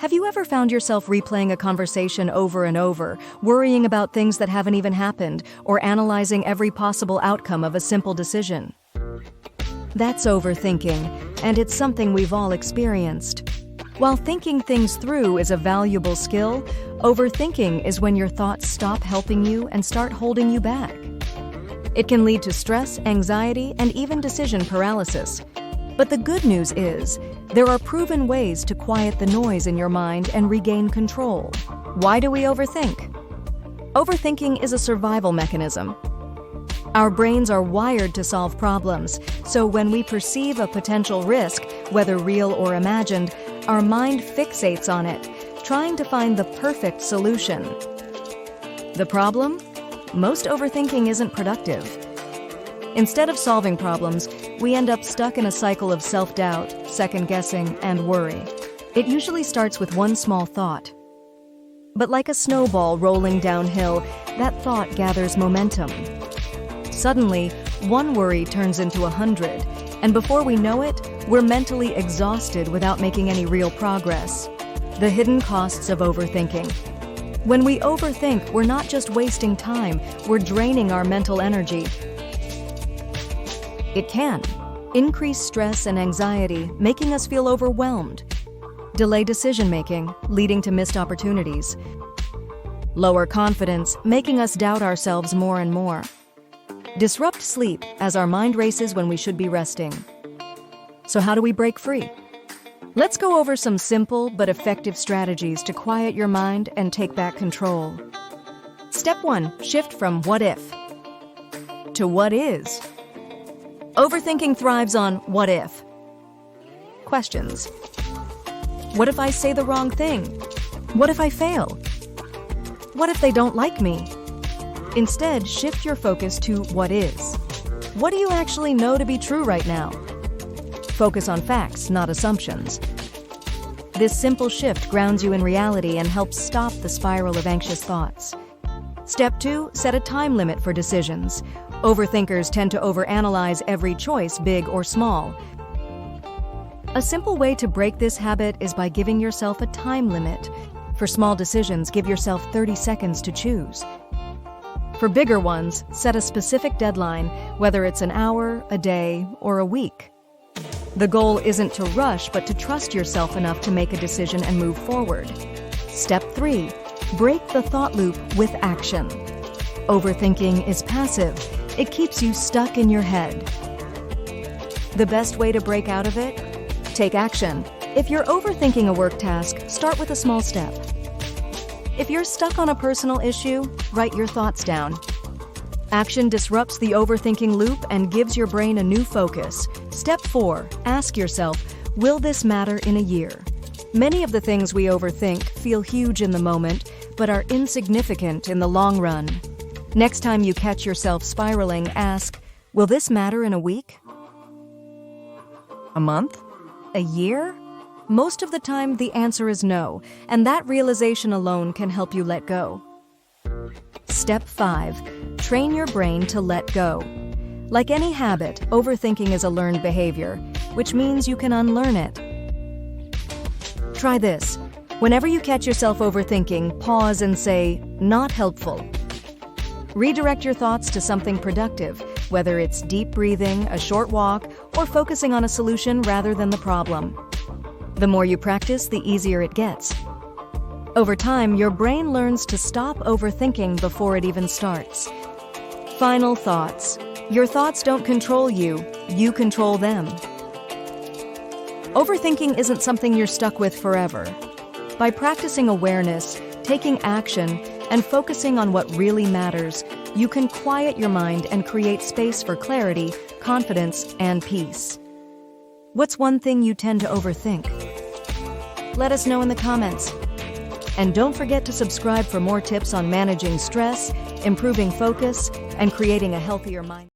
Have you ever found yourself replaying a conversation over and over, worrying about things that haven't even happened, or analyzing every possible outcome of a simple decision? That's overthinking, and it's something we've all experienced. While thinking things through is a valuable skill, overthinking is when your thoughts stop helping you and start holding you back. It can lead to stress, anxiety, and even decision paralysis. But the good news is, there are proven ways to quiet the noise in your mind and regain control. Why do we overthink? Overthinking is a survival mechanism. Our brains are wired to solve problems, so when we perceive a potential risk, whether real or imagined, our mind fixates on it, trying to find the perfect solution. The problem? Most overthinking isn't productive. Instead of solving problems, we end up stuck in a cycle of self-doubt, second-guessing, and worry. It usually starts with one small thought. But like a snowball rolling downhill, that thought gathers momentum. Suddenly, one worry turns into 100, and before we know it, we're mentally exhausted without making any real progress. The hidden costs of overthinking. When we overthink, we're not just wasting time, we're draining our mental energy. It can increase stress and anxiety, making us feel overwhelmed. Delay decision-making, leading to missed opportunities. Lower confidence, making us doubt ourselves more and more. Disrupt sleep, as our mind races when we should be resting. So how do we break free? Let's go over some simple but effective strategies to quiet your mind and take back control. Step 1. Shift from what if to what is. Overthinking thrives on what if questions. What if I say the wrong thing? What if I fail? What if they don't like me? Instead, shift your focus to what is. What do you actually know to be true right now? Focus on facts, not assumptions. This simple shift grounds you in reality and helps stop the spiral of anxious thoughts. Step 2. Set a time limit for decisions. Overthinkers tend to overanalyze every choice, big or small. A simple way to break this habit is by giving yourself a time limit. For small decisions, give yourself 30 seconds to choose. For bigger ones, set a specific deadline, whether it's an hour, a day, or a week. The goal isn't to rush, but to trust yourself enough to make a decision and move forward. Step 3. Break the thought loop with action. Overthinking is passive. It keeps you stuck in your head. The best way to break out of it? Take action. If you're overthinking a work task, start with a small step. If you're stuck on a personal issue, write your thoughts down. Action disrupts the overthinking loop and gives your brain a new focus. Step 4. Ask yourself, will this matter in a year? Many of the things we overthink feel huge in the moment, but are insignificant in the long run. Next time you catch yourself spiraling, ask, will this matter in a week? A month? A year? Most of the time, the answer is no, and that realization alone can help you let go. Step 5. Train your brain to let go. Like any habit, overthinking is a learned behavior, which means you can unlearn it. Try this. Whenever you catch yourself overthinking, pause and say, not helpful. Redirect your thoughts to something productive, whether it's deep breathing, a short walk, or focusing on a solution rather than the problem. The more you practice, the easier it gets. Over time, your brain learns to stop overthinking before it even starts. Final thoughts. Your thoughts don't control you, you control them. Overthinking isn't something you're stuck with forever. By practicing awareness, taking action, and focusing on what really matters, you can quiet your mind and create space for clarity, confidence, and peace. What's one thing you tend to overthink? Let us know in the comments. And don't forget to subscribe for more tips on managing stress, improving focus, and creating a healthier mind.